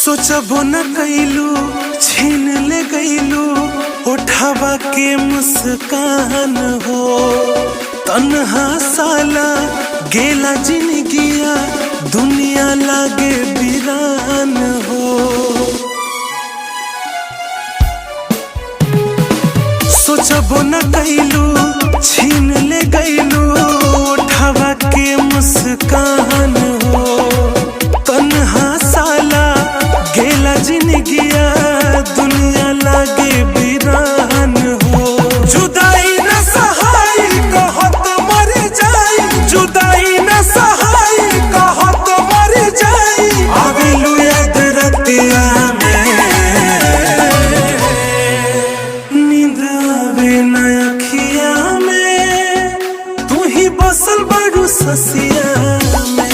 सोचबो न कैलू छीन ले गईलू उठावा के मुस्कान हो। तन्हा साला गेला जिंदगिया दुनिया लागे वीरान हो। सोचबो न कैलू छीन ले गईलू उठावा के मुस्कान